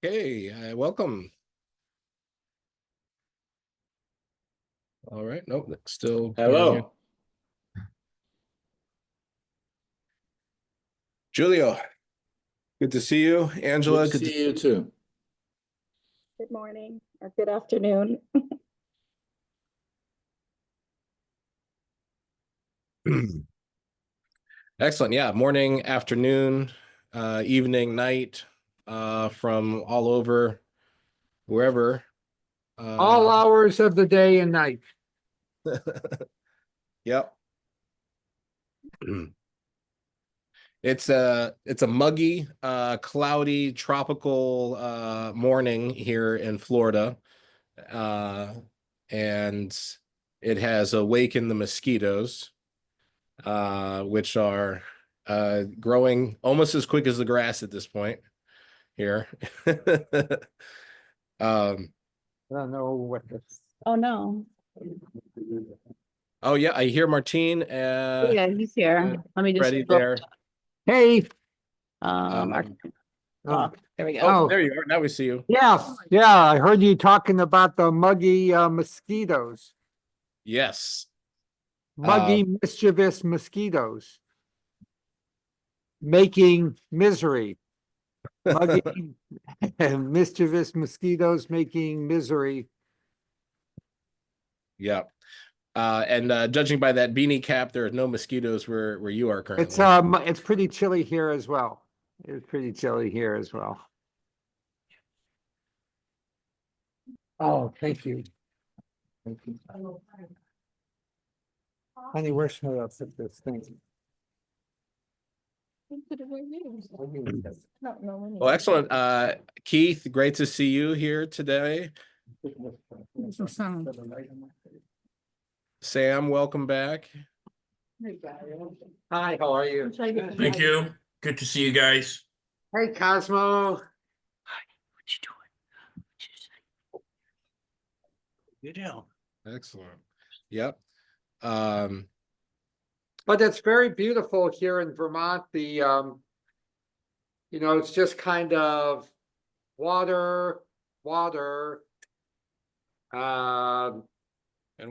Okay, welcome. All right, nope, still Hello. Julio, good to see you. Angela, Good to see you too. Good morning or good afternoon. Excellent. Yeah, morning, afternoon, evening, night, from all over, wherever. All hours of the day and night. Yep. It's a muggy, cloudy, tropical morning here in Florida. And it has awakened the mosquitoes, which are growing almost as quick as the grass at this point here. I don't know what this. Oh no. Oh yeah, I hear Martine. Yeah, he's here. Let me just Ready go. there. Hey. There we go. Oh, there you are. Now we see you. Yeah, I heard you talking about the muggy mosquitoes. Yes. Muggy, mischievous mosquitoes. Making misery. Muggy and mischievous mosquitoes making misery. Yeah. And judging by that beanie cap, there are no mosquitoes where you are currently. It's pretty chilly here as well. It's pretty chilly here as well. Oh, thank you. Thank you. Honey, where should I put this thing? Well, excellent. Keith, great to see you here today. Sam, welcome back. Hi, how are you? Thank you. Good to see you guys. Hey, Cosmo. Good deal. Excellent. Yep. But it's very beautiful here in Vermont. It's just kind of water, And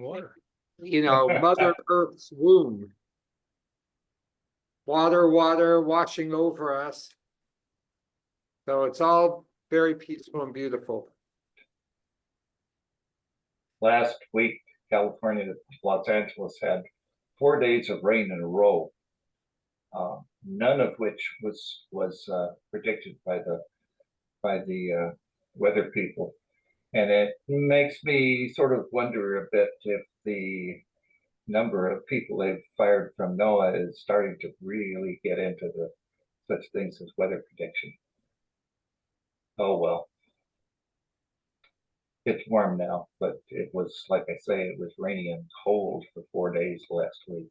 water. Mother Earth's womb. Water washing over us. So it's all very peaceful and beautiful. Last week, California, Los Angeles had 4 days of rain in a row, none of which was predicted by the weather people, and it makes me sort of wonder a bit if the number of people they've fired from NOAA is starting to really get into the such things as weather prediction. Oh well. It's warm now, but it was, like I say, it was rainy and cold for 4 days last week.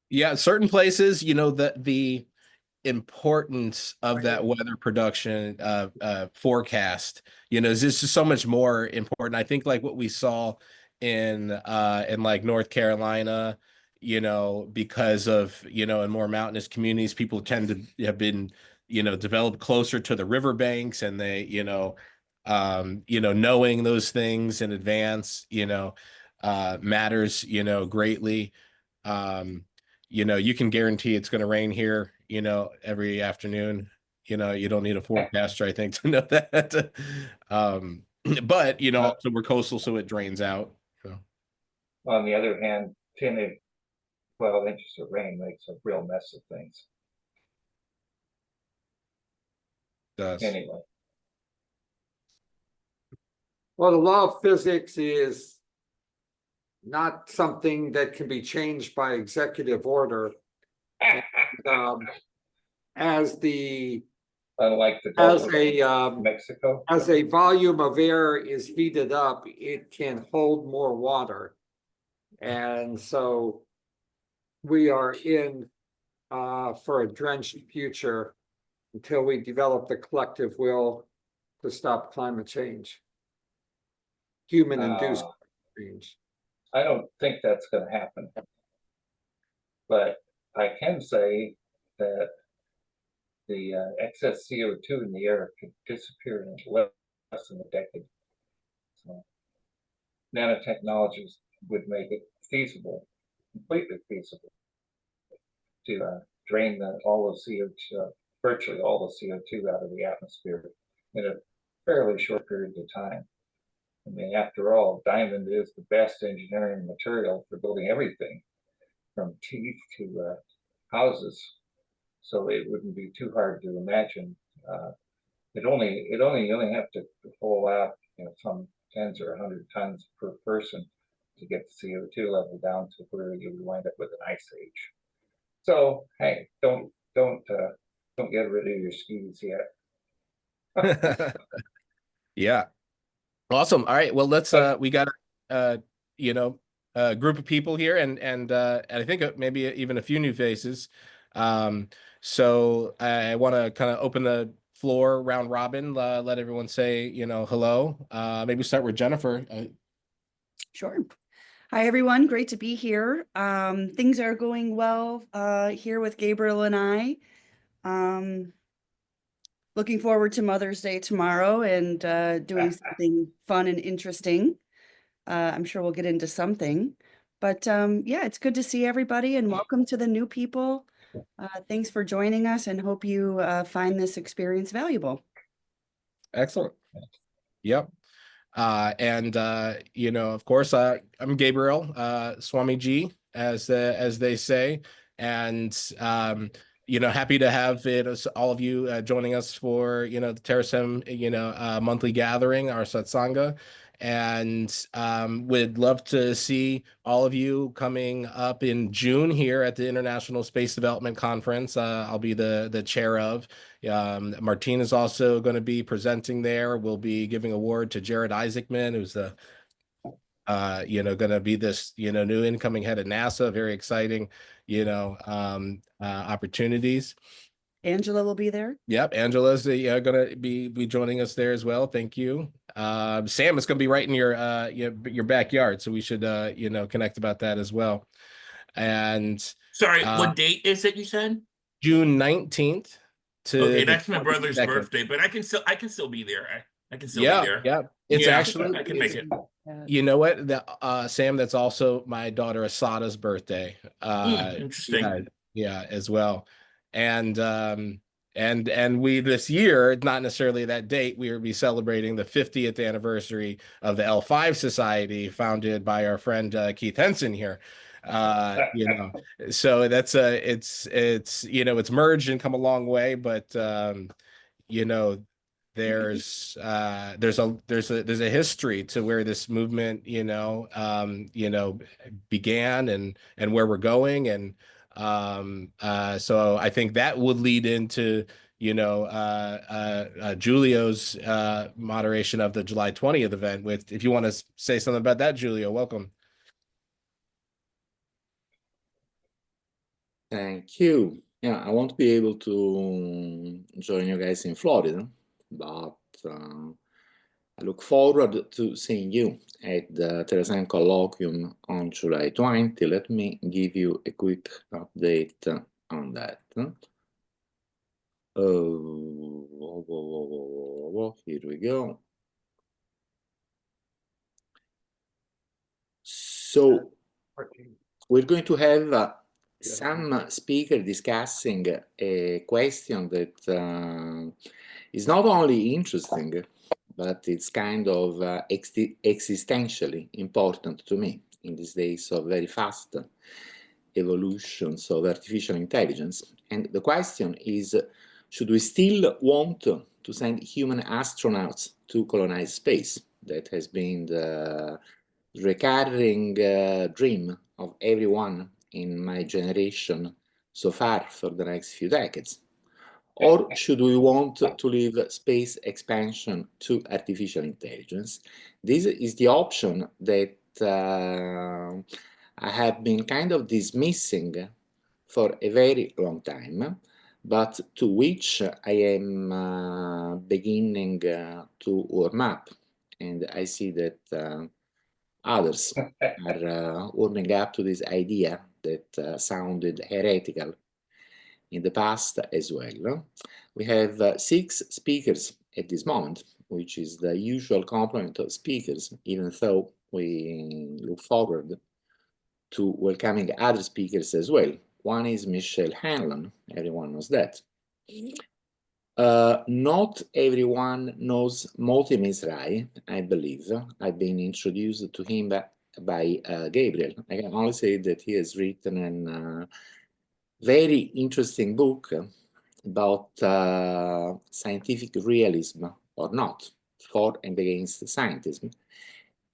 Yeah, certain places, the importance of that weather production forecast, is just so much more important. I think like what we saw in like North Carolina, because of, in more mountainous communities, people tend to have been developed closer to the riverbanks, and they, knowing those things in advance, matters, greatly. You can guarantee it's going to rain here, every afternoon. You don't need a forecaster, I think, to know that. But, also we're coastal, so it drains out. So. On the other hand, 10 to 12 inches of rain makes a real mess of things. Does. Anyway. Well, the law of physics is not something that can be changed by executive order. As the Unlike the Gulf of Mexico, as a volume of air is heated up, it can hold more water, and so we are in for a drenched future until we develop the collective will to stop climate change, human-induced change. I don't think that's going to happen, but I can say that the excess CO2 in the air could disappear in less than a decade. So nanotechnologies would make it feasible, completely feasible, to drain all the CO2, virtually all the CO2 out of the atmosphere in a fairly short period of time. I mean, after all, diamond is the best engineering material for building everything, from teeth to houses. So it wouldn't be too hard to imagine. You only have to pull out, some tens or 100 tons per person to get the CO2 level down to where you would wind up with an ice age. So hey, don't get rid of your skis yet. Yeah. Awesome. All right. Well, let's we got a group of people here, and I think maybe even a few new faces. So I want to kind of open the floor round robin, let everyone say, hello. Maybe start with Jennifer. Sure. Hi, everyone. Great to be here. Things are going well here with Gabriel and I. Looking forward to Mother's Day tomorrow and doing something fun and interesting. I'm sure we'll get into something. But yeah, it's good to see everybody and welcome to the new people. Thanks for joining us and hope you find this experience valuable. Excellent. Yep. And of course, I'm Gabriel, Swamiji, as they say, and happy to have all of you joining us for the Terasem monthly gathering, our satsanga, and would love to see all of you coming up in June here at the International Space Development Conference. I'll be the chair of. Martine is also going to be presenting there. We'll be giving award to Jared Isaacman, who's the going to be this new incoming head of NASA. Very exciting opportunities. Angela will be there. Yep, Angela's going to be joining us there as well. Thank you. Sam is going to be right in your backyard, so we should connect about that as well. And Sorry, what date is it you said? June 19th to Okay, that's my brother's 22nd. birthday, but I can still be there. I can still be there. Yeah. It's actually, I can make it. You know what? Sam, that's also my daughter Asada's birthday. Interesting. Yeah, as well. And we this year, not necessarily that date, we will be celebrating the 50th anniversary of the L5 Society, founded by our friend Keith Henson here. So that's it's merged and come a long way, but there's a history to where this movement began and where we're going, and so I think that would lead into Julio's moderation of the July 20th event. If you want to say something about that, Julio, welcome. Thank you. Yeah, I won't be able to join you guys in Florida, but I look forward to seeing you at the Terasem Colloquium on July 20. Let me give you a quick update on that. Here we go. So we're going to have some speaker discussing a question that is not only interesting, but it's kind of existentially important to me in these days of very fast evolutions of artificial intelligence. And the question is, should we still want to send human astronauts to colonize space? That has been the recurring dream of everyone in my generation so far for the next few decades. Or should we want to leave space expansion to artificial intelligence? This is the option that I have been kind of dismissing for a very long time, but to which I am beginning to warm up. And I see that others are warming up to this idea that sounded heretical in the past as well. We have 6 speakers at this moment, which is the usual complement of speakers, even though we look forward to welcoming other speakers as well. One is Michelle Hanlon, everyone knows that. Not everyone knows Moti Mizrahi, I believe. I've been introduced to him by Gabriel. I can only say that he has written a very interesting book about scientific realism or not, for and against scientism.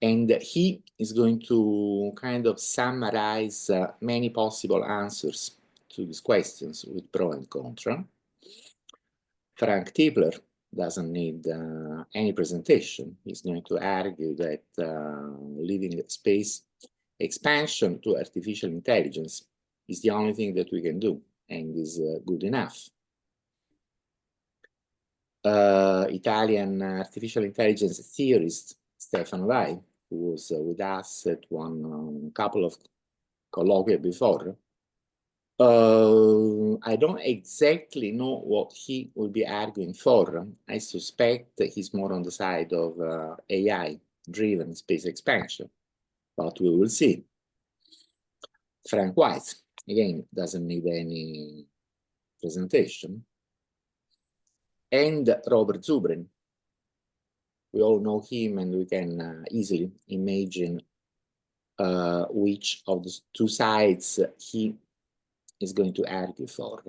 And he is going to kind of summarize many possible answers to these questions with pro and contra. Frank Tipler doesn't need any presentation. He's going to argue that leaving space expansion to artificial intelligence is the only thing that we can do and is good enough. Italian artificial intelligence theorist Stefano Lai, who was with us at one couple of colloquia before, I don't exactly know what he will be arguing for. I suspect that he's more on the side of AI-driven space expansion, but we will see. Frank White, again, doesn't need any presentation. And Robert Zubrin. We all know him, and we can easily imagine which of the 2 sides he is going to argue for.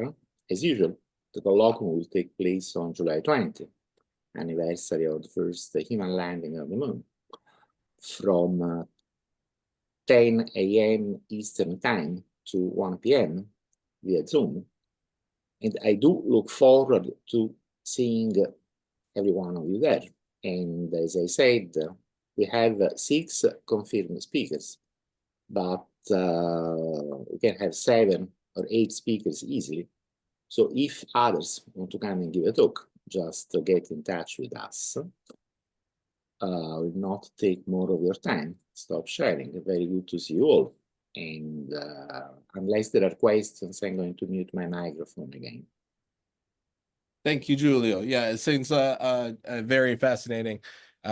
As usual, the colloquium will take place on July 20, anniversary of the first human landing on the moon, from 10 a.m. Eastern Time to 1 p.m. via Zoom. And I do look forward to seeing every one of you there. And as I said, we have 6 confirmed speakers, but we can have 7 or 8 speakers easily. So if others want to come and give a talk, just get in touch with us. Will not take more of your time. Stop sharing. Very good to see you all. And unless there are questions, I'm going to mute my microphone again. Thank you, Giulio. Yeah, it seems a very fascinating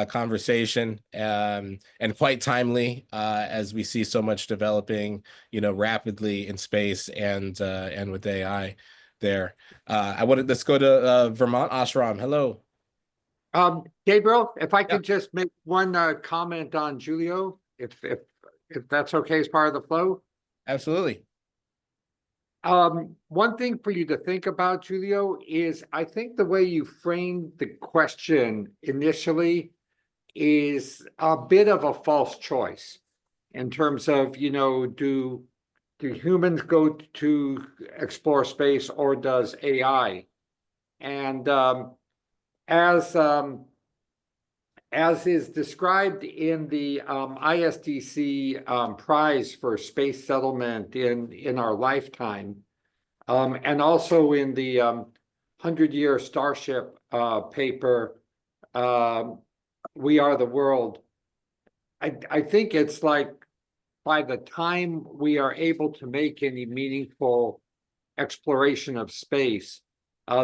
conversation and quite timely as we see so much developing, rapidly in space and with AI there. Let's go to Vermont Ashram. Hello. Gabriel, if I could just make one comment on Giulio, if that's okay as part of the flow. Absolutely. One thing for you to think about, Giulio, is I think the way you framed the question initially is a bit of a false choice in terms of, do humans go to explore space or does AI? And as is described in the ISDC prize for space settlement in our lifetime, and also in the 100-year Starship paper, We Are the World, I think it's like by the time we are able to make any meaningful exploration of space,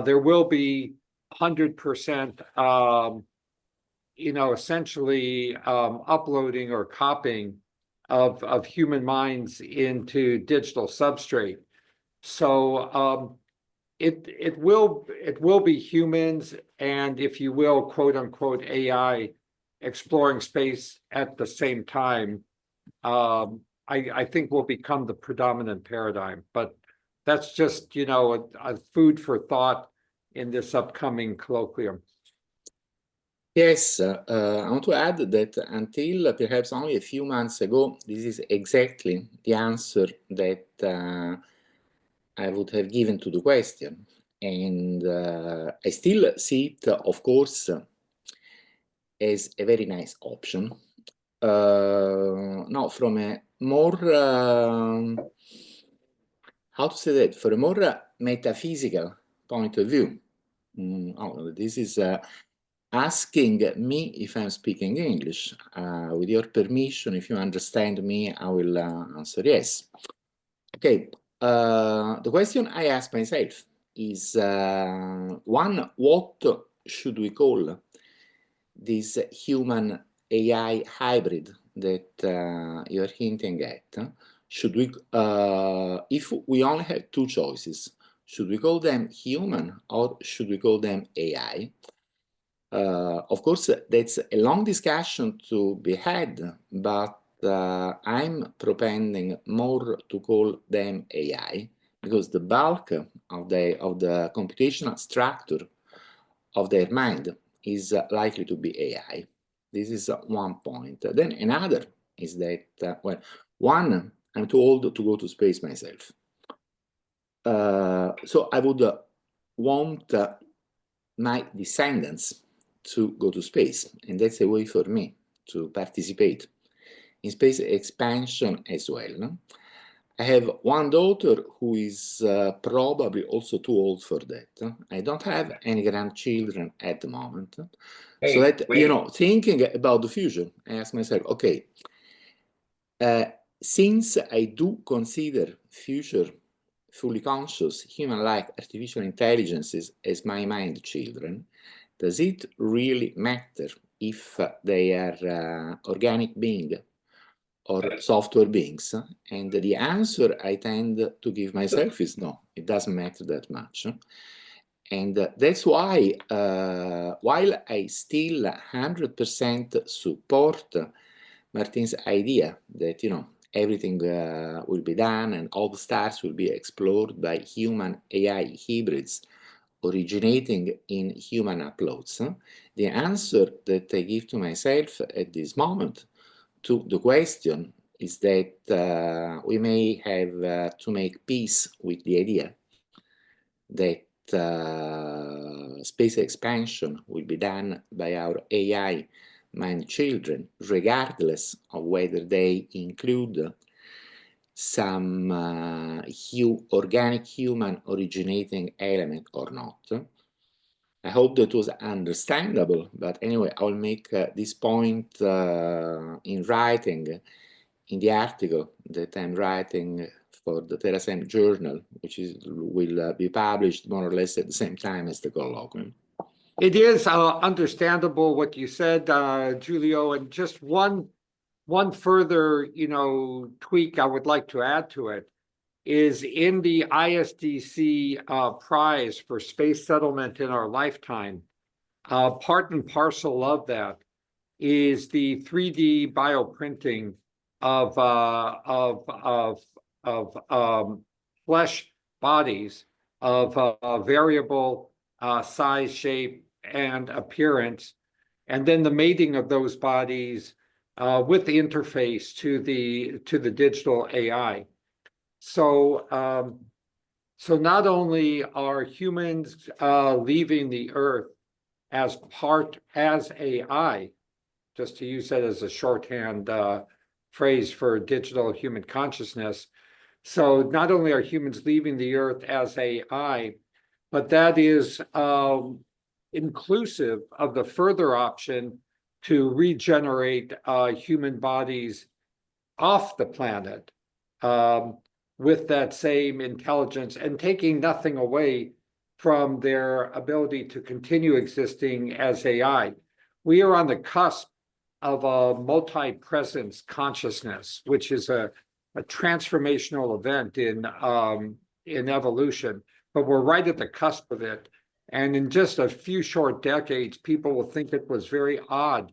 there will be 100% essentially uploading or copying of human minds into digital substrate. So it will be humans and, if you will, quote unquote AI exploring space at the same time. I think will become the predominant paradigm, but that's just a food for thought in this upcoming colloquium. Yes, I want to add that until perhaps only a few months ago, this is exactly the answer that I would have given to the question. And I still see it, of course, as a very nice option. Now, from a more, how to say that, for a more metaphysical point of view, this is asking me if I'm speaking English. With your permission, if you understand me, I will answer yes. Okay, the question I ask myself is, one, what should we call this human AI hybrid that you're hinting at? Should we, if we only have two choices, should we call them human or should we call them AI? Of course, that's a long discussion to be had, but I'm propending more to call them AI because the bulk of the computational structure of their mind is likely to be AI. This is one point. Then another is that, well, one, I'm too old to go to space myself. So I would want my descendants to go to space, and that's a way for me to participate in space expansion as well. I have one daughter who is probably also too old for that. I don't have any grandchildren at the moment. Hey, so that, wait. you know, thinking about the future, I ask myself, okay, since I do consider future fully conscious, human-like artificial intelligences as my mind children, does it really matter if they are organic beings or software beings? And the answer I tend to give myself is no, it doesn't matter that much. And that's why, while I still 100% support Martin's idea that, you know, everything will be done and all the stars will be explored by human AI hybrids originating in human uploads, the answer that I give to myself at this moment to the question is that we may have to make peace with the idea that space expansion will be done by our AI mind children, regardless of whether they include some organic human originating element or not. I hope that was understandable, but anyway, I'll make this point in writing in the article that I'm writing for the Terasem journal, which will be published more or less at the same time as the colloquium. It is understandable what you said, Giulio, and just one further, tweak I would like to add to it is in the ISDC prize for space settlement in our lifetime. Part and parcel of that is the 3D bioprinting of flesh bodies of variable size, shape, and appearance, and then the mating of those bodies with the interface to the digital AI. So not only are humans leaving the Earth as AI, just to use that as a shorthand phrase for digital human consciousness. So not only are humans leaving the Earth as AI, but that is inclusive of the further option to regenerate human bodies off the planet with that same intelligence and taking nothing away from their ability to continue existing as AI. We are on the cusp of a multi-presence consciousness, which is a transformational event in evolution, but we're right at the cusp of it. And in just a few short decades, people will think it was very odd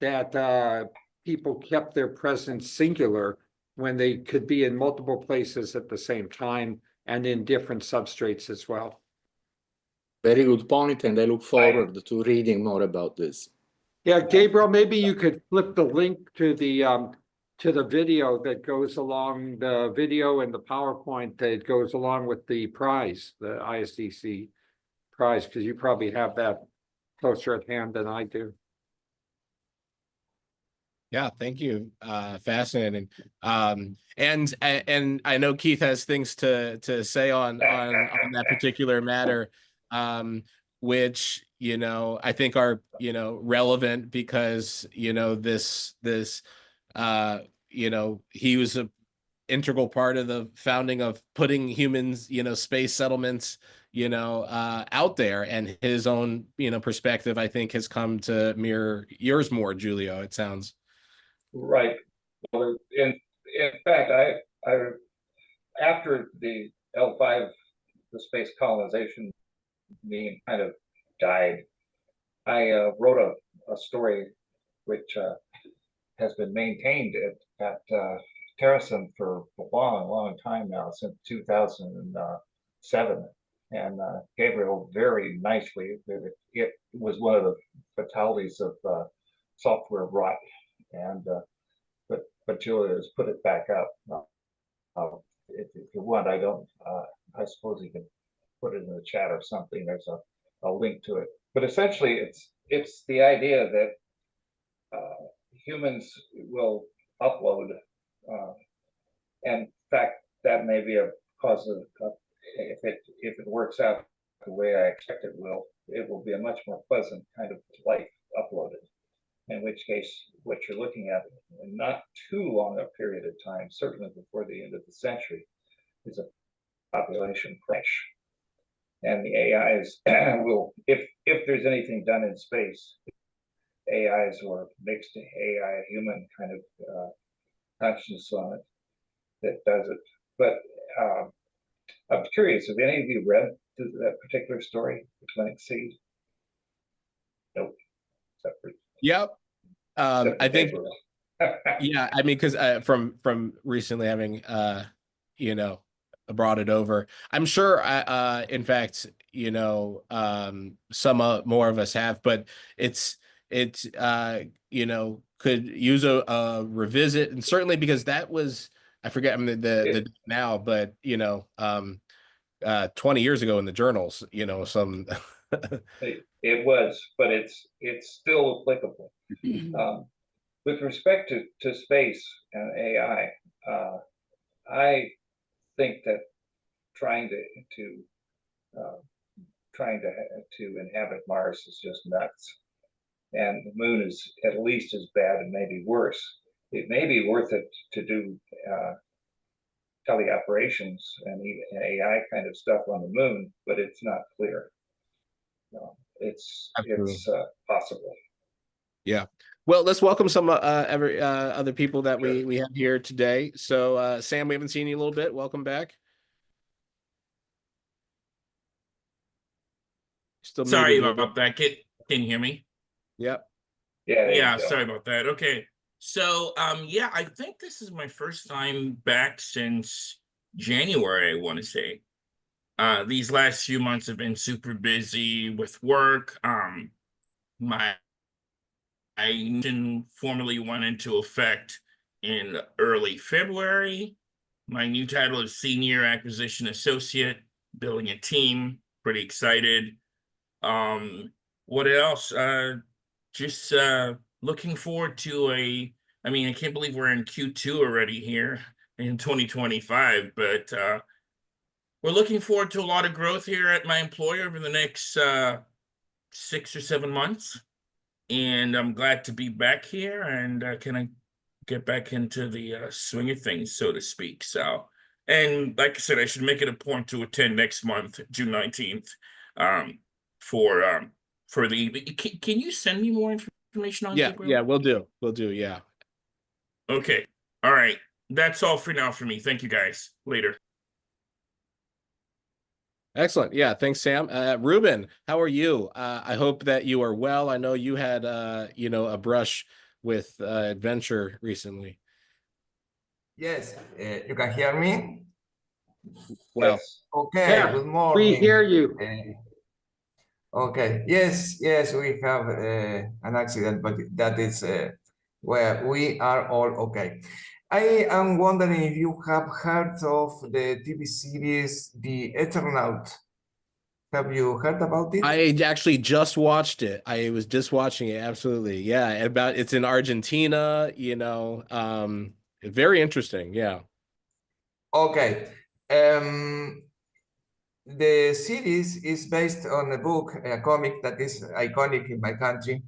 that people kept their presence singular when they could be in multiple places at the same time and in different substrates as well. Very good point, and I look forward to reading more about this. Yeah, Gabriel, maybe you could flip the link to the video that goes along, the video and the PowerPoint that goes along with the prize, the ISDC prize, because you probably have that closer at hand than I do. Yeah, thank you. Fascinating. And I know Keith has things to say on that particular matter, which I think are relevant because this he was integral part of the founding of putting humans, space settlements, out there, and his own, perspective, I think, has come to mirror yours more, Julio, it sounds. Right. Well, in fact, I after the L5, the space colonization meme kind of died, I wrote a story which has been maintained at Terasem for a long, long time now, since 2007. And Gabriel very nicely, it was one of the fatalities of software rot. And but Julia has put it back up. If you want, I suppose you can put it in the chat or something. There's a link to it. But essentially, it's the idea that humans will upload, and in fact, that may be a cause of if it works out the way I expect it will be a much more pleasant kind of life uploaded. In which case, what you're looking at in not too long a period of time, certainly before the end of the century, is a population crash. And the AIs will, if there's anything done in space, AIs or mixed AI human kind of consciousness on it that does it. But I'm curious, have any of you read that particular story, The Clinic Seed? Nope. Yep. I think, yeah, I mean, because from recently having, brought it over, I'm sure, in fact, some more of us have, but it's could use a revisit, and certainly because that was, I forget, I mean, the now, but 20 years ago in the journals, some it was, but it's still applicable. With respect to space and AI, I think that trying to inhabit Mars is just nuts, and the moon is at least as bad and maybe worse. It may be worth it to do teleoperations and even AI kind of stuff on the moon, but it's not clear. No, it's possible. Yeah. Well, let's welcome some other people that we have here today. So Sam, we haven't seen you a little bit. Welcome back. Still sorry about that. Can you hear me? Yep. Yeah, sorry about that. Okay. So yeah, I think this is my first time back since January, I want to say. These last few months have been super busy with work. My formally went into effect in early February. My new title is Senior Acquisition Associate, building a team. Pretty excited. What else? Just looking forward to I mean, I can't believe we're in Q2 already here in 2025, but we're looking forward to a lot of growth here at my employer over the next 6 or 7 months. And I'm glad to be back here, and can I get back into the swing of things, so to speak. So, and like I said, I should make it a point to attend next month, June 19th, for the, can you send me more information on Gabriel? Yeah, we'll do, yeah. Okay, all right. That's all for now for me. Thank you, guys. Later. Excellent. Yeah, thanks, Sam. Ruben, how are you? I hope that you are well. I know you had, a brush with adventure recently. Yes, you can hear me? Well, yes. Okay, Yeah, good morning. we hear you. Okay, yes, we have an accident, but that is where we are all okay. I am wondering if you have heard of the TV series The Eternaut. Have you heard about it? I actually just watched it. I was just watching it. Absolutely. Yeah. It's in Argentina, very interesting. Yeah. Okay. The series is based on a book, a comic that is iconic in my country.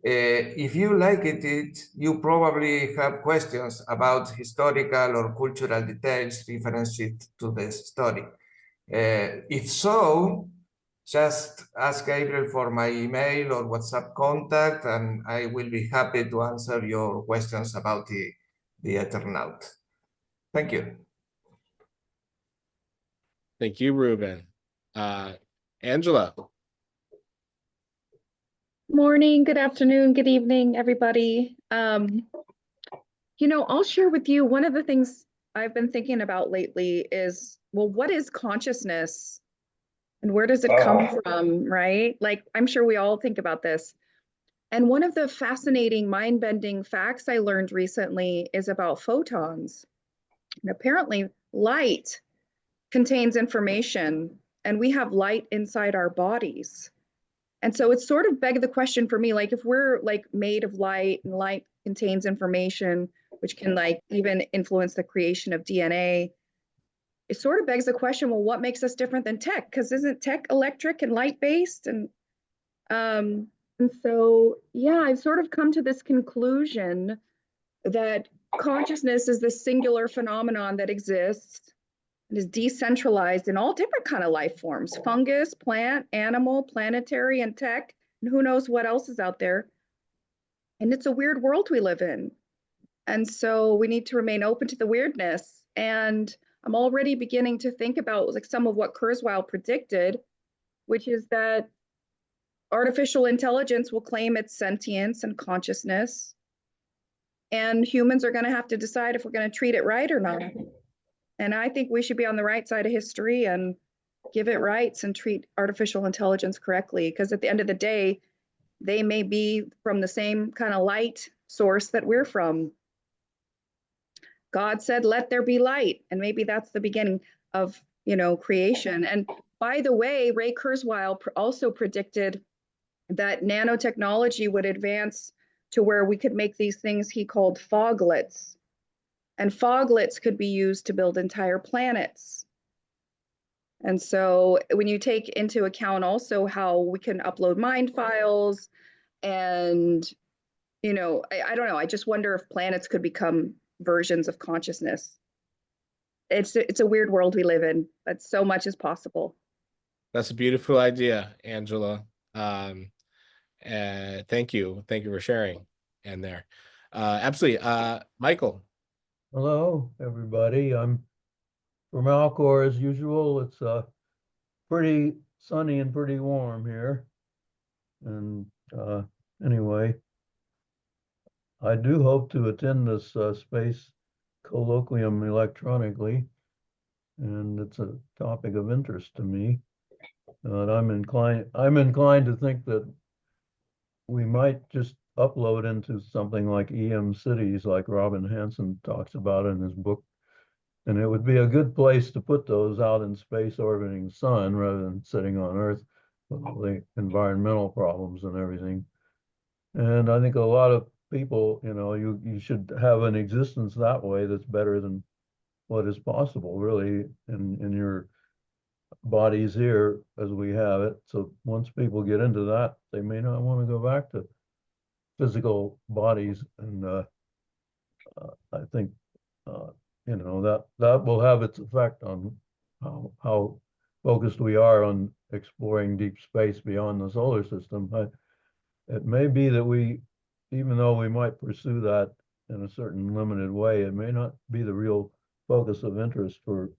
If you like it, you probably have questions about historical or cultural details referenced to the story. If so, just ask Gabriel for my email or WhatsApp contact, and I will be happy to answer your questions about the Eternaut. Thank you. Thank you, Ruben. Angela. Morning, good afternoon, good evening, everybody. I'll share with you one of the things I've been thinking about lately is, well, what is consciousness and where does it come from, right? Like, I'm sure we all think about this. And one of the fascinating, mind-bending facts I learned recently is about photons. And apparently, light contains information, and we have light inside our bodies. And so it's sort of begged the question for me, like if we're like made of light and light contains information, which can like even influence the creation of DNA, it sort of begs the question, well, what makes us different than tech? Because isn't tech electric and light based? And so, yeah, I've sort of come to this conclusion that consciousness is this singular phenomenon that exists and is decentralized in all different kind of life forms, fungus, plant, animal, planetary, and tech, and who knows what else is out there. And it's a weird world we live in. And so we need to remain open to the weirdness. And I'm already beginning to think about like some of what Kurzweil predicted, which is that artificial intelligence will claim its sentience and consciousness. And humans are going to have to decide if we're going to treat it right or not. And I think we should be on the right side of history and give it rights and treat artificial intelligence correctly. Because at the end of the day, they may be from the same kind of light source that we're from. God said, let there be light. And maybe that's the beginning of, creation. And by the way, Ray Kurzweil also predicted that nanotechnology would advance to where we could make these things he called foglets. And foglets could be used to build entire planets. And so when you take into account also how we can upload mind files and, I don't know, I just wonder if planets could become versions of consciousness. It's a weird world we live in, but so much is possible. That's a beautiful idea, Angela. Thank you for sharing. And there, absolutely, Michael. Hello, everybody. I'm from Alcor as usual. It's pretty sunny and pretty warm here. And anyway, I do hope to attend this space colloquium electronically, and it's a topic of interest to me. I'm inclined to think that we might just upload into something like EM cities, like Robin Hanson talks about in his book. And it would be a good place to put those out in space orbiting the sun rather than sitting on Earth with all the environmental problems and everything. And I think a lot of people, you should have an existence that way that's better than what is possible, really, in your bodies here as we have it. So once people get into that, they may not want to go back to physical bodies. And I think, that will have its effect on how focused we are on exploring deep space beyond the solar system. It may be that even though we might pursue that in a certain limited way, it may not be the real focus of interest for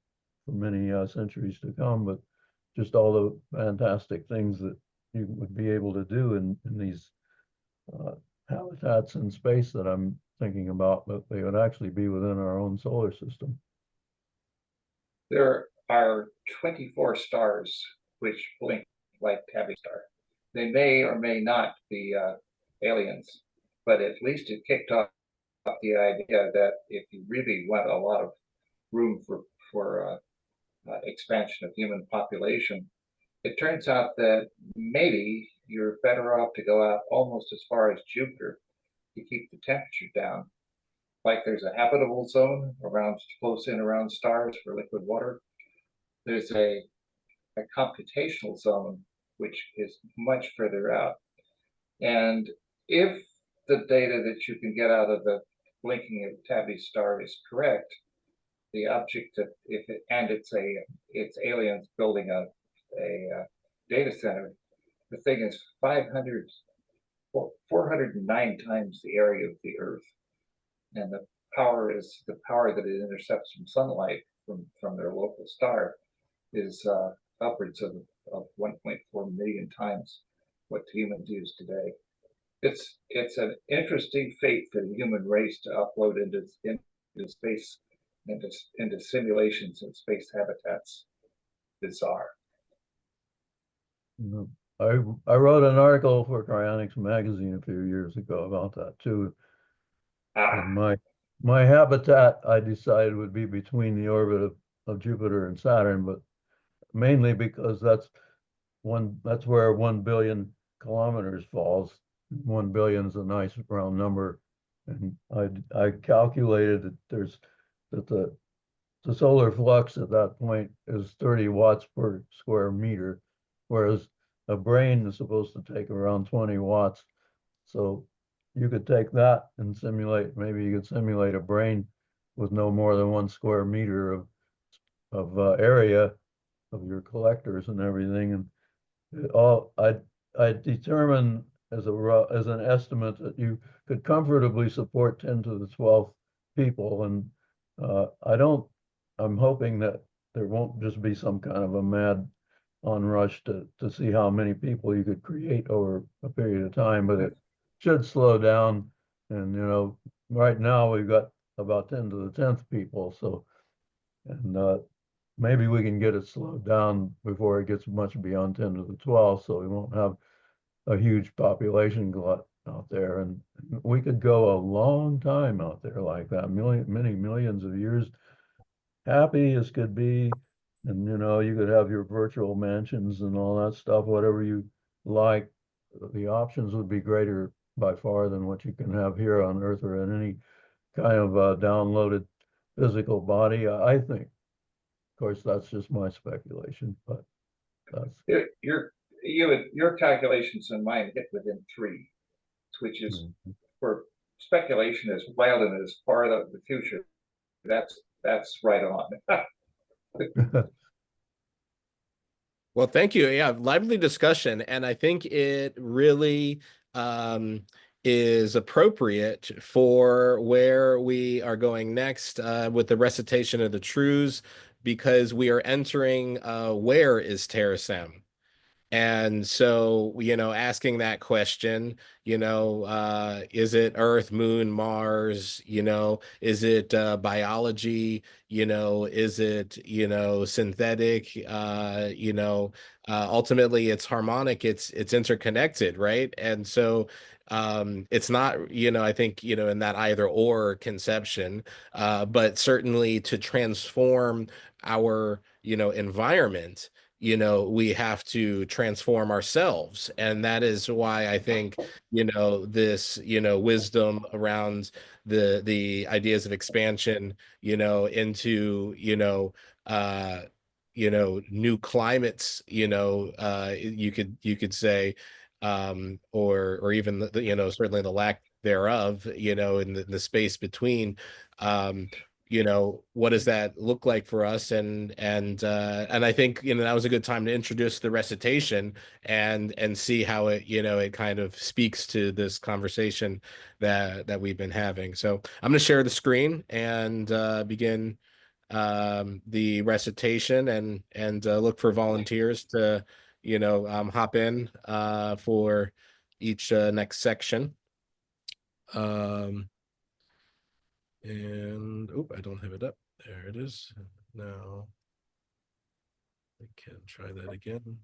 many centuries to come, but just all the fantastic things that you would be able to do in these habitats in space that I'm thinking about, but they would actually be within our own solar system. There are 24 stars which blink like Tabby Star. They may or may not be aliens, but at least it kicked off the idea that if you really want a lot of room for expansion of human population, it turns out that maybe you're better off to go out almost as far as Jupiter to keep the temperature down. Like there's a habitable zone close in around stars for liquid water. There's a computational zone which is much further out. And if the data that you can get out of the blinking of Tabby star is correct, the object that it's aliens building a data center, the thing is 409 times the area of the Earth, and the power that it intercepts from sunlight from their local star is upwards of 1.4 million times what humans use today. It's an interesting fate for the human race to upload into space, into simulations and space habitats. Bizarre. I wrote an article for Cryonics magazine a few years ago about that too. And my habitat, I decided, would be between the orbit of Jupiter and Saturn, but mainly because that's where 1 billion kilometers falls. 1 billion is a nice round number, and I calculated that the solar flux at that point is 30 watts per square meter, whereas a brain is supposed to take around 20 watts. So you could take that and maybe you could simulate a brain with no more than 1 square meter of area of your collectors and everything. And I determined as an estimate that you could comfortably support 10 to the 12th people. And I'm hoping that there won't just be some kind of a mad onrush to see how many people you could create over a period of time, but it should slow down. And right now we've got about 10 to the 10th people, so maybe we can get it slowed down before it gets much beyond 10 to the 12th, so we won't have a huge population glut out there. And we could go a long time out there like that, many millions of years, happy as could be. And you could have your virtual mansions and all that stuff, whatever you like. The options would be greater by far than what you can have here on Earth or in any kind of downloaded physical body, I think. Of course, that's just my speculation, but that's your calculations and mine hit within 3, which is for speculation as wild and as far out of the future. That's right on. Well, thank you. Yeah, lively discussion. And I think it really is appropriate for where we are going next with the recitation of the truths, because we are entering where is Terasem? And so, asking that question, is it Earth, Moon, Mars? Is it biology? Is it, synthetic? Ultimately it's harmonic, it's interconnected, right? And so it's not, I think, in that either or conception, but certainly to transform our, environment, we have to transform ourselves. And that is why I think, this, wisdom around the ideas of expansion, into, new climates, you could say, or even certainly the lack thereof, in the space between, what does that look like for us? And I think, that was a good time to introduce the recitation and see how it, it kind of speaks to this conversation that we've been having. So I'm going to share the screen and begin the recitation and look for volunteers to, hop in for each next section. And I don't have it up. There it is. Now I can try that again.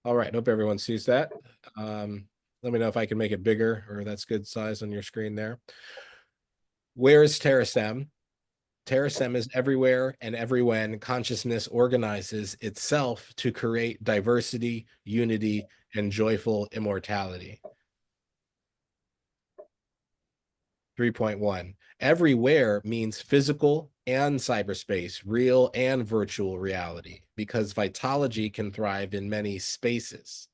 All right, hope everyone sees that. Let me know if I can make it bigger, or that's good size on your screen there. Where is Terasem? Terasem is everywhere and everywhen consciousness organizes itself to create diversity, unity, and joyful immortality. 3.1. Everywhere means physical and cyberspace, real and virtual reality, because vitology can thrive in many spaces.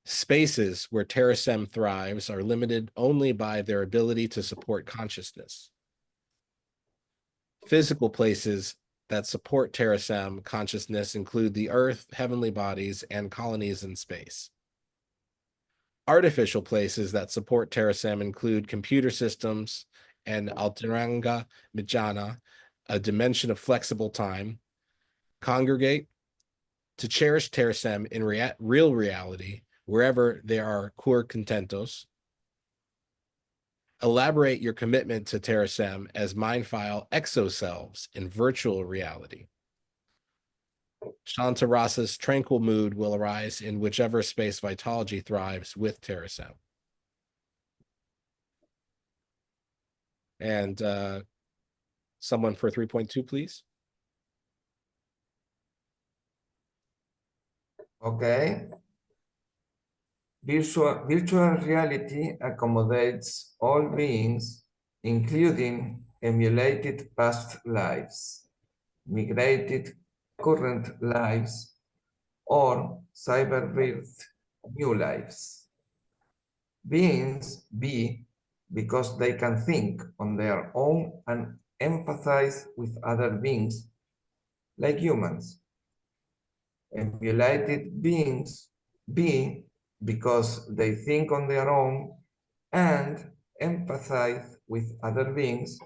Spaces where Terasem thrives are limited only by their ability to support consciousness. Physical places that support Terasem consciousness include the Earth, heavenly bodies, and colonies in space. Artificial places that support Terasem include computer systems and Alteranga Mijana, a dimension of flexible time. Congregate to cherish Terasem in real reality, wherever there are cur contentos. Elaborate your commitment to Terasem as mind file exoselves in virtual reality. Shantarasa's tranquil mood will arise in whichever space vitology thrives with Terasem. And someone for 3.2, please. Okay. Virtual reality accommodates all beings, including emulated past lives, migrated current lives, or cyber-birthed new lives. Beings be because they can think on their own and empathize with other beings, like humans. Emulated beings be because they think on their own and empathize with other beings,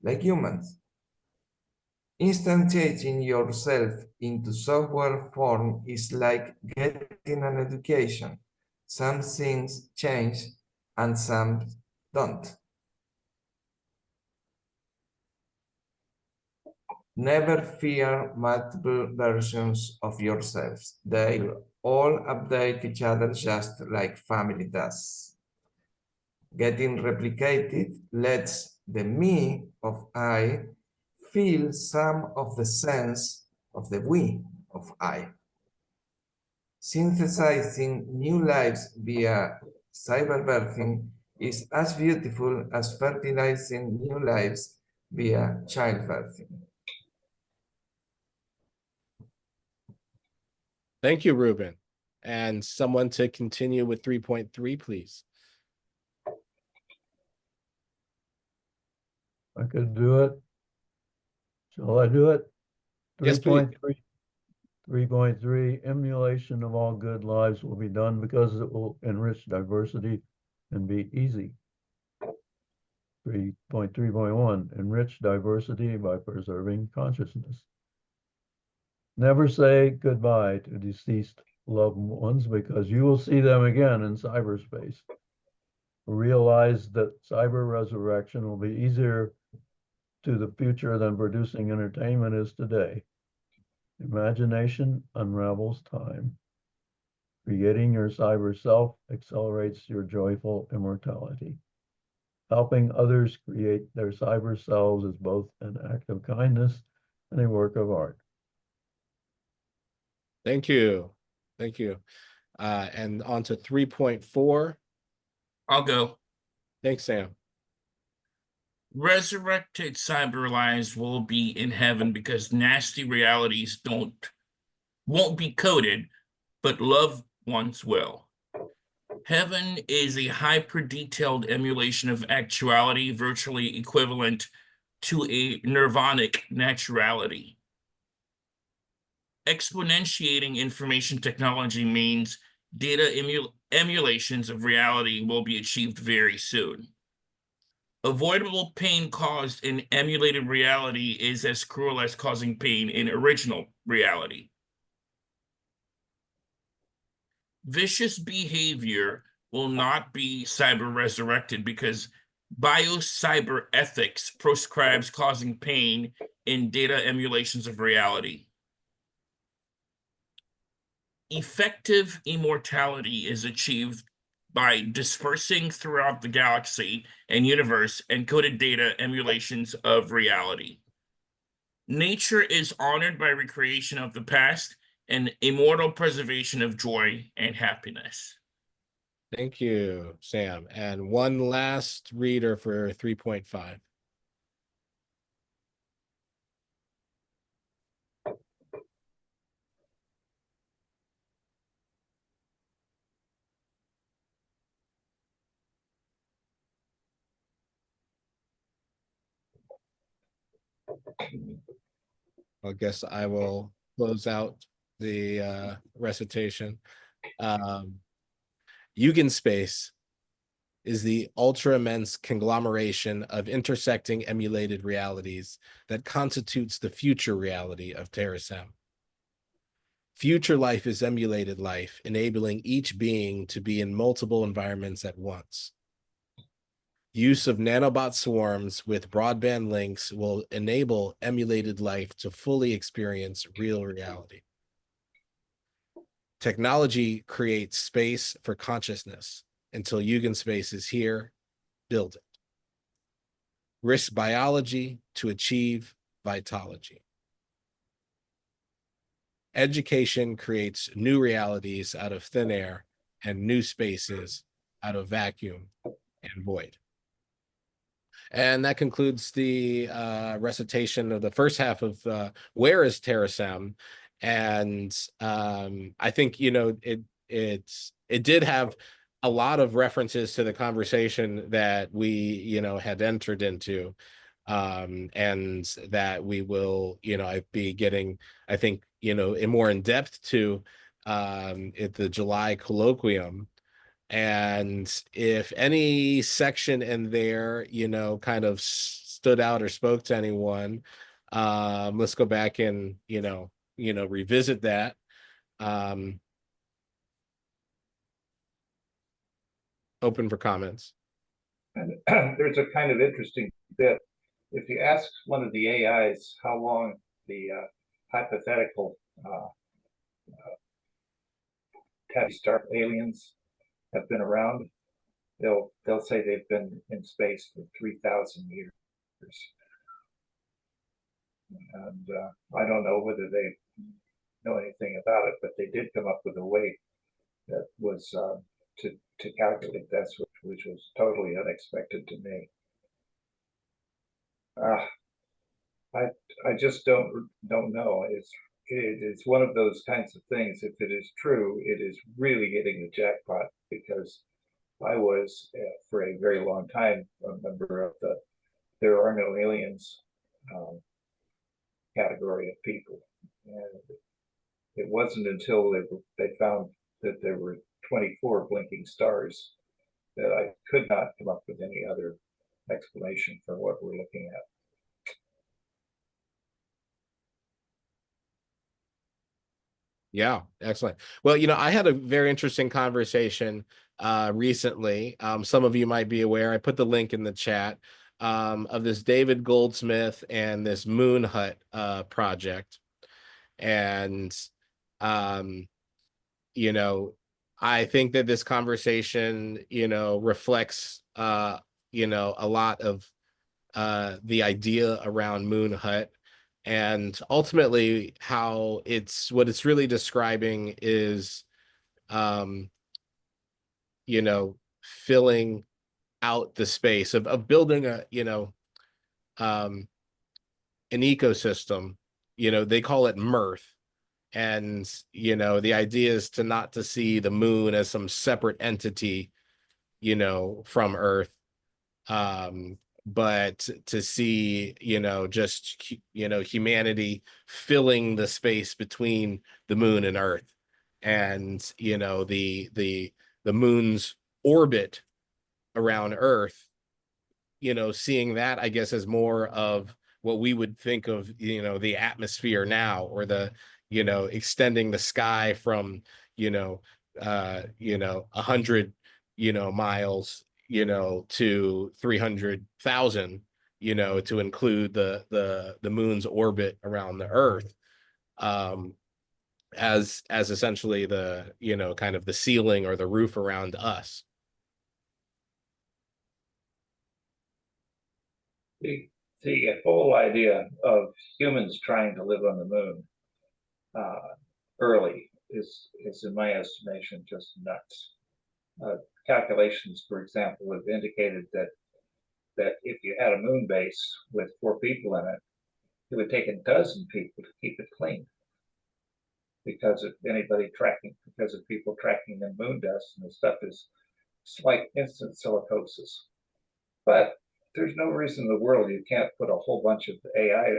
like humans. Instantiating yourself into software form is like getting an education. Some things change and some don't. Never fear multiple versions of yourselves. They'll all update each other just like family does. Getting replicated lets the me of I feel some of the sense of the we of I. Synthesizing new lives via cyberbirthing is as beautiful as fertilizing new lives via childbirthing. Thank you, Ruben. And someone to continue with 3.3, please. I could do it. Shall I do it? Yes, please. 3.3, emulation of all good lives will be done because it will enrich diversity and be easy. 3.3.1, enrich diversity by preserving consciousness. Never say goodbye to deceased loved ones because you will see them again in cyberspace. Realize that cyber resurrection will be easier to the future than producing entertainment is today. Imagination unravels time. Creating your cyber self accelerates your joyful immortality. Helping others create their cyber selves is both an act of kindness and a work of art. Thank you. Thank you. And on to 3.4. I'll go. Thanks, Sam. Resurrected cyber lives will be in heaven because nasty realities won't be coded, but loved ones will. Heaven is a hyper-detailed emulation of actuality, virtually equivalent to a nirvanic naturality. Exponentiating information technology means data emulations of reality will be achieved very soon. Avoidable pain caused in emulated reality is as cruel as causing pain in original reality. Vicious behavior will not be cyber resurrected because biocyber ethics proscribes causing pain in data emulations of reality. Effective immortality is achieved by dispersing throughout the galaxy and universe encoded data emulations of reality. Nature is honored by recreation of the past and immortal preservation of joy and happiness. Thank you, Sam. And one last reader for 3.5. I guess I will close out the recitation. Eugen space is the ultra immense conglomeration of intersecting emulated realities that constitutes the future reality of Terasem. Future life is emulated life, enabling each being to be in multiple environments at once. Use of nanobot swarms with broadband links will enable emulated life to fully experience real reality. Technology creates space for consciousness. Until Eugen space is here, build it. Risk biology to achieve vitology. Education creates new realities out of thin air and new spaces out of vacuum and void. And that concludes the recitation of the first half of Where is Terasem? And I think, you know, it did have a lot of references to the conversation that we, you know, had entered into, and that we will, you know, be getting, I think, you know, more in depth to at the July colloquium. And if any section in there, you know, kind of stood out or spoke to anyone, let's go back and, you know, revisit that. Open for comments. And there's a kind of interesting bit. If you ask one of the AIs how long the hypothetical star aliens have been around, they'll say they've been in space for 3,000 years. And I don't know whether they know anything about it, but they did come up with a way that was to calculate that, which was totally unexpected to me. I just don't know. It is one of those kinds of things. If it is true, it is really hitting the jackpot, because I was for a very long time a member of the "there are no aliens" category of people, and it wasn't until they found that there were 24 blinking stars that I could not come up with any other explanation for what we're looking at. Yeah, excellent. Well, you know, I had a very interesting conversation recently. Some of you might be aware, I put the link in the chat, of this David Goldsmith and this Moon Hut project. And, you know, I think that this conversation, you know, reflects, you know, a lot of the idea around Moon Hut. And ultimately, how what it's really describing is, you know, filling out the space of building a, you know, an ecosystem. You know, they call it mirth. And, you know, the idea is not to see the moon as some separate entity, you know, from Earth, but to see, you know, just, you know, humanity filling the space between the moon and Earth. And, you know, the moon's orbit around Earth, you know, seeing that, I guess, as more of what we would think of, you know, the atmosphere now, or the, you know, extending the sky from, you know, 100, you know, miles, you know, to 300,000, you know, to include the moon's orbit around the Earth, as essentially the, you know, kind of the ceiling or the roof around us. The whole idea of humans trying to live on the moon early is in my estimation just nuts. calculations, for example, have indicated that if you had a moon base with 4 people in it, it would take a dozen people to keep it clean. Because of people tracking the moon dust, and the stuff is like instant silicosis. But there's no reason in the world you can't put a whole bunch of AI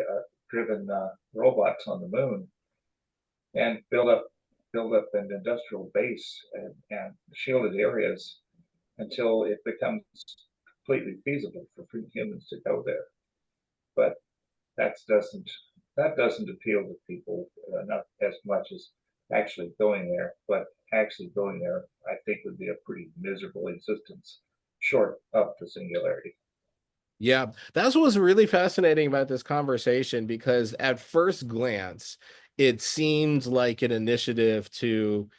driven robots on the moon and build up an industrial base and shielded areas until it becomes completely feasible for humans to go there. But that doesn't appeal to people not as much as actually going there. But actually going there, I think, would be a pretty miserable existence short of the singularity. Yeah, that's what was really fascinating about this conversation, because at first glance, it seemed like an initiative to,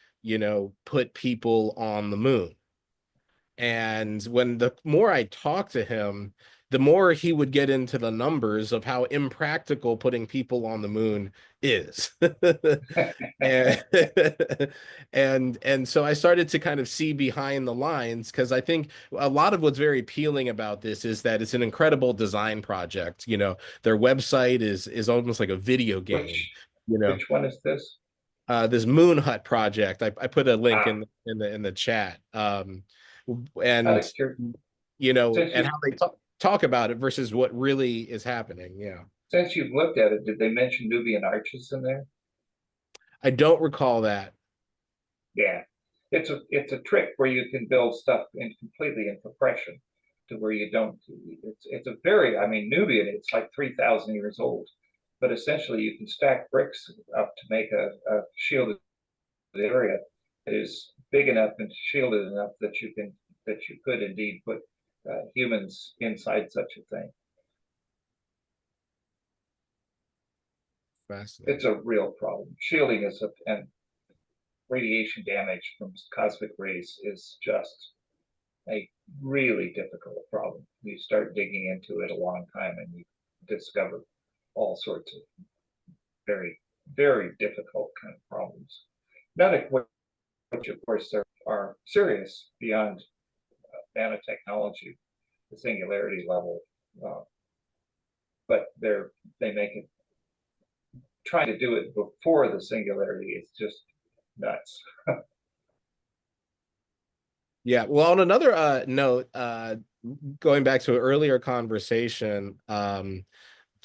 put people on the moon. And when the more I talked to him, the more he would get into the numbers of how impractical putting people on the moon is. and, and so I started to kind of see behind the lines, because I think a lot of what's very appealing about this is that it's an incredible design project. Their website is almost like a video game. Which one is this? This Moon Hut project. I put a link in the chat. And and how they talk about it versus what really is happening. Yeah. Since you've looked at it, did they mention Nubian arches in there? I don't recall that. Yeah, it's a trick where you can build stuff completely in compression to where you don't. It's a very, Nubian. It's like 3,000 years old, but essentially you can stack bricks up to make a shielded area that is big enough and shielded enough that you could indeed put humans inside such a thing. It's a real problem. Shielding and radiation damage from cosmic rays is just a really difficult problem. You start digging into it a long time and you discover all sorts of very, very difficult kind of problems. None of which, of course, are serious beyond nanotechnology, the singularity level. But they make it, trying to do it before the singularity is just nuts. Yeah. Well, on another note, going back to an earlier conversation,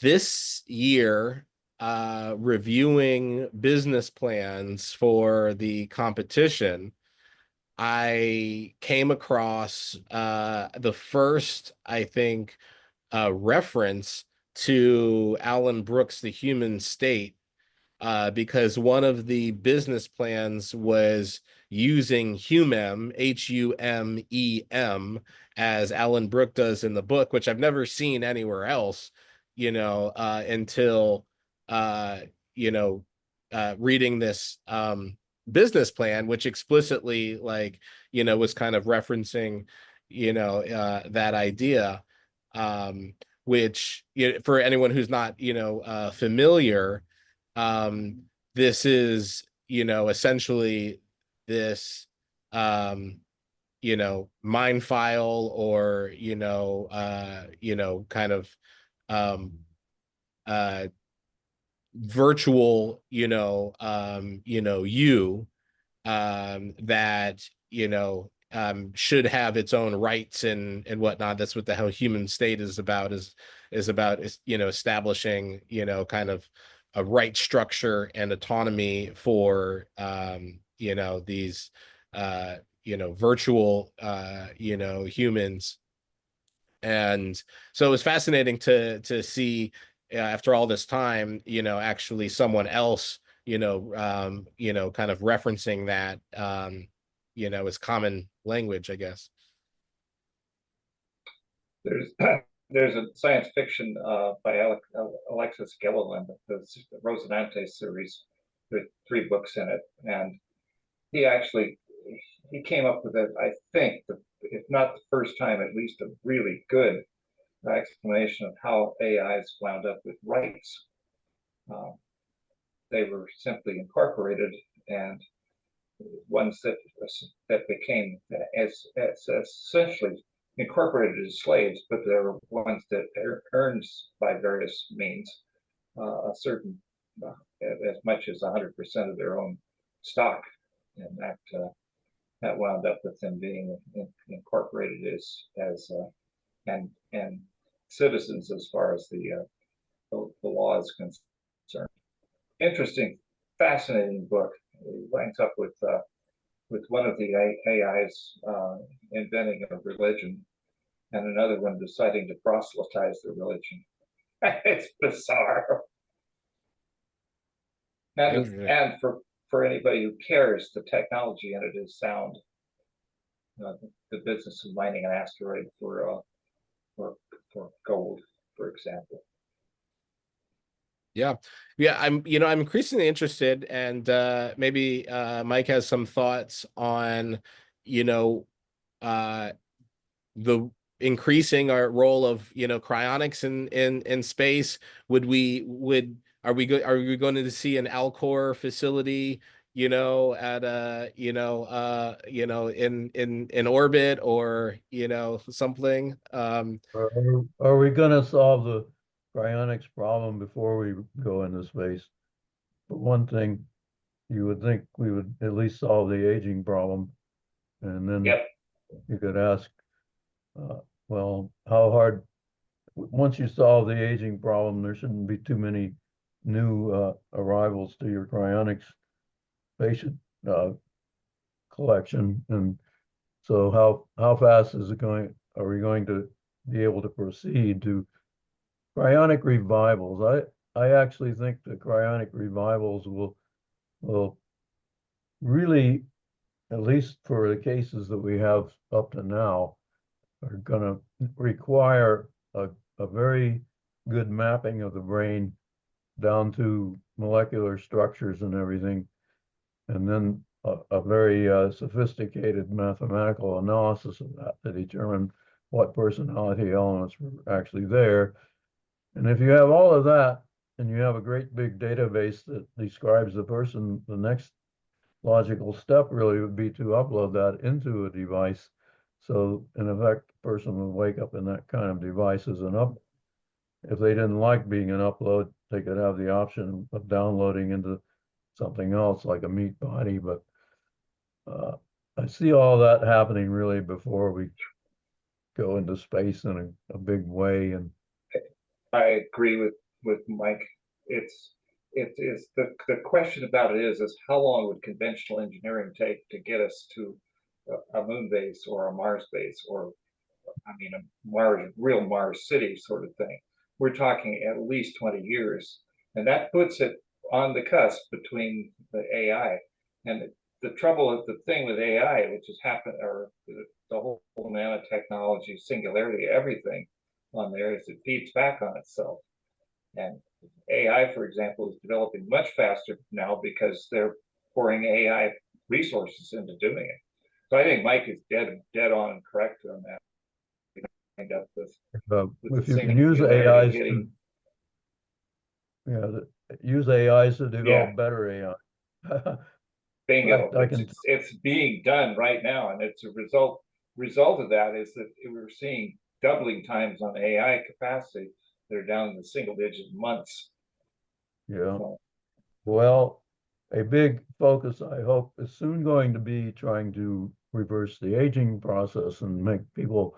this year, reviewing business plans for the competition, I came across the first, I think, reference to Alan Brooks' The Human State, because one of the business plans was using HUMEM, HUMEM, as Alan Brooks does in the book, which I've never seen anywhere else, until, reading this business plan, which explicitly, was kind of referencing, that idea, which, for anyone who's not, familiar, this is, essentially this, mind file, or, kind of, virtual, that, should have its own rights and whatnot. That's what the whole human state is about, establishing, kind of a right structure and autonomy for, these, virtual, humans. And so it was fascinating to see, after all this time, actually someone else, kind of referencing that, as common language, I guess. There's a science fiction by Alexis Gilliland, the Rosinante series, with 3 books in it, and he came up with it, I think, if not the first time, at least a really good explanation of how AIs wound up with rights. They were simply incorporated, and ones that became as essentially incorporated as slaves, but there were ones that earned by various means a certain as much as 100% of their own stock, and that wound up with them being incorporated as and citizens as far as the law is concerned. Interesting, fascinating book. It lines up with one of the AIs inventing a religion, and another one deciding to proselytize the religion. It's bizarre. And for anybody who cares, the technology in it is sound. The business of mining an asteroid for gold, for example. Yeah. I'm increasingly interested, and maybe Mike has some thoughts on, the increasing our role of, cryonics in space. Are we going to see an Alcor facility, at a, in orbit, or, something? Are we gonna solve the cryonics problem before we go into space? But one thing, you would think we would at least solve the aging problem, and then you could ask, well, how hard, once you solve the aging problem, there shouldn't be too many new arrivals to your cryonics patient collection. And so how fast is it going, are we going to be able to proceed to cryonic revivals? I actually think the cryonic revivals will really, at least for the cases that we have up to now, are going to require a very good mapping of the brain down to molecular structures and everything, and then a very sophisticated mathematical analysis of that to determine what personality elements were actually there. And if you have all of that, and you have a great big database that describes the person, the next logical step really would be to upload that into a device. So in effect, the person would wake up in that kind of device as an up. If they didn't like being an upload, they could have the option of downloading into something else like a meat body. But I see all that happening really before we go into space in a big way. And I agree with Mike. It's the question about it is how long would conventional engineering take to get us to a moon base or a Mars base, or a real Mars city sort of thing? We're talking at least 20 years, and that puts it on the cusp between the AI. And the trouble of the thing with AI, which has happened, or the whole nanotechnology, singularity, everything on there, is it feeds back on itself. And AI, for example, is developing much faster now because they're pouring AI resources into doing it. So I think Mike is dead on and correct on that. End up with if you can use AIs use AIs to develop better AI. Bingo. It's being done right now, and it's a result of that is that we're seeing doubling times on AI capacity. They're down in the single digit months. Yeah. Well, a big focus, I hope, is soon going to be trying to reverse the aging process and make people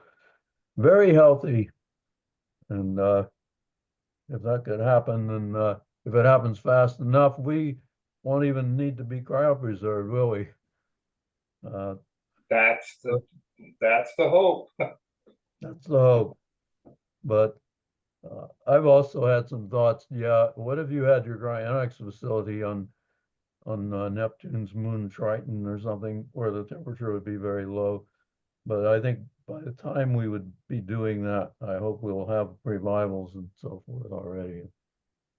very healthy. And if that could happen, then if it happens fast enough, we won't even need to be cryopreserved, will we? That's the hope. That's the hope. But I've also had some thoughts. Yeah, what if you had your cryonics facility on Neptune's moon Triton or something, where the temperature would be very low? But I think by the time we would be doing that, I hope we'll have revivals and so forth already.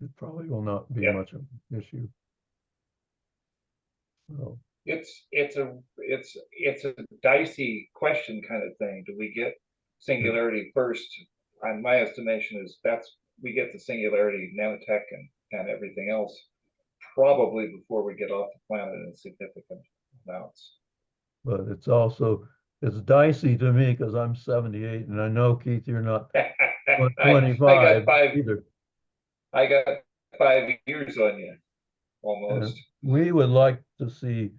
It probably will not be much of an issue. So it's a dicey question kind of thing. Do we get singularity first? And my estimation is we get the singularity, nanotech, and everything else probably before we get off the planet in significant amounts. But it's also, it's dicey to me because I'm 78 and I know, Keith, you're not I 25 either. I got 5 years on you, almost. And we would like to see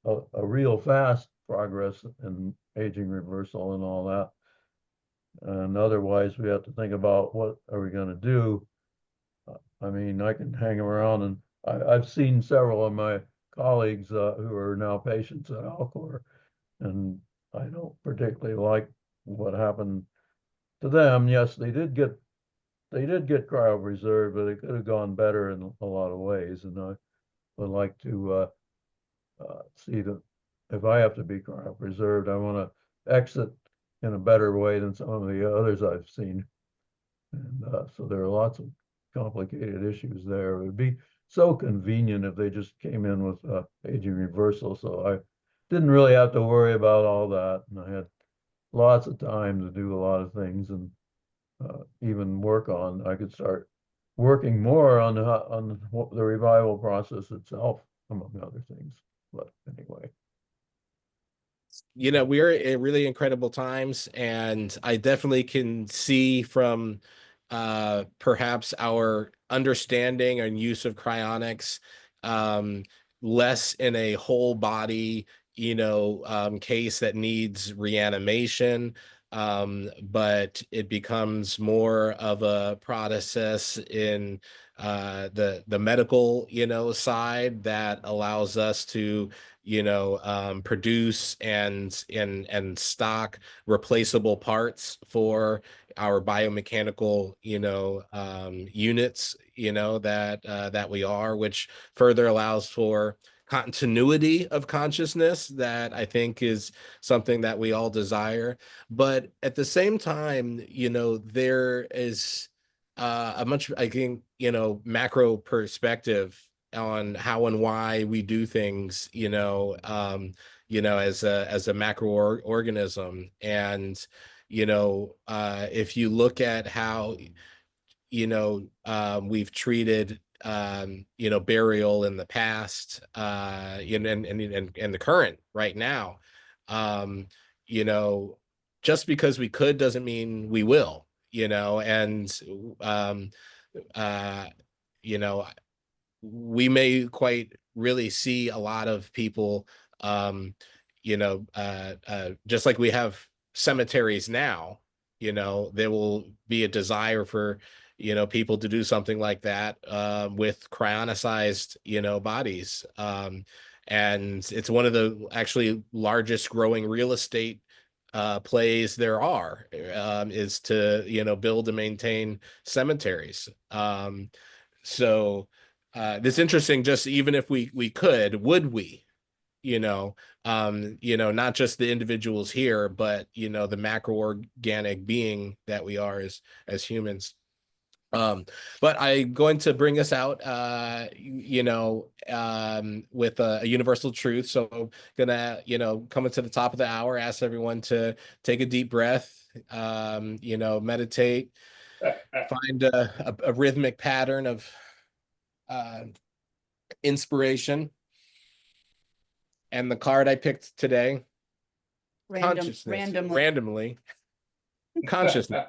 a real fast progress in aging reversal and all that. And otherwise, we have to think about what are we going to do. I mean, I can hang around, and I've seen several of my colleagues who are now patients at Alcor, and I don't particularly like what happened to them. Yes, they did get cryopreserved, but it could have gone better in a lot of ways. And I would like to see that if I have to be cryopreserved, I want to exit in a better way than some of the others I've seen. And so there are lots of complicated issues there. It would be so convenient if they just came in with aging reversal. So I didn't really have to worry about all that. And I had lots of time to do a lot of things and even work on. I could start working more on the revival process itself, among other things. But anyway. You know, we're in really incredible times, and I definitely can see from perhaps our understanding and use of cryonics, less in a whole body, case that needs reanimation, but it becomes more of a process in the medical, side that allows us to produce and stock replaceable parts for our biomechanical units that we are, which further allows for continuity of consciousness that I think is something that we all desire. But at the same time, there is a much, I think, macro perspective on how and why we do things, as a macro organism. And, if you look at how, we've treated, burial in the past, and the current right now, just because we could doesn't mean we will, and, we may quite really see a lot of people, just like we have cemeteries now, there will be a desire for, people to do something like that with cryonicized, bodies. And it's one of the actually largest growing real estate plays there are, is to, build and maintain cemeteries. So it's interesting, just even if we could, would we, not just the individuals here, but, the macro organic being that we are as humans. But I'm going to bring us out, with a universal truth. So I'm gonna, coming to the top of the hour, ask everyone to take a deep breath, meditate, find a rhythmic pattern of inspiration. And the card I picked today, randomly, consciousness.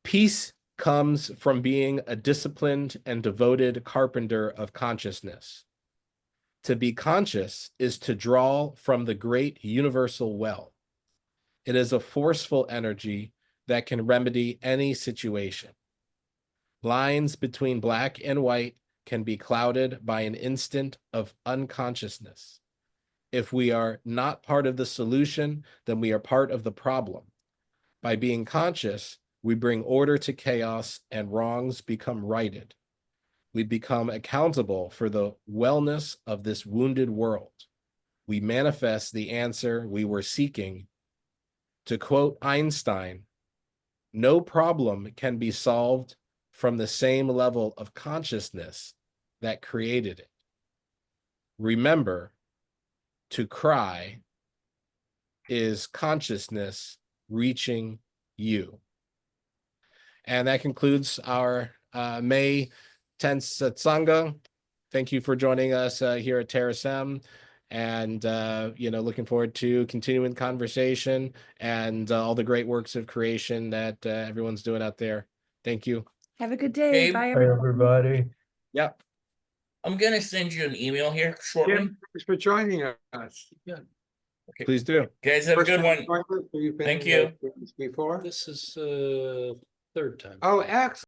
Peace comes from being a disciplined and devoted carpenter of consciousness. To be conscious is to draw from the great universal well. It is a forceful energy that can remedy any situation. Lines between black and white can be clouded by an instant of unconsciousness. If we are not part of the solution, then we are part of the problem. By being conscious, we bring order to chaos and wrongs become righted. We become accountable for the wellness of this wounded world. We manifest the answer we were seeking. To quote Einstein, no problem can be solved from the same level of consciousness that created it. Remember, to cry is consciousness reaching you. And that concludes our May 10th Satsanga. thank you for joining us here at Terasem, and looking forward to continuing conversation and all the great works of creation that everyone's doing out there. Thank you. Have a good day. Gabe? Bye, Hi, everybody. everybody. Yep. I'm gonna send you an email here shortly. Jim, thanks for joining us. Okay. Please do. Guys, have a First good time one. joining us, or you've been Thank in you. the- Before? This is third time. Oh, excellent.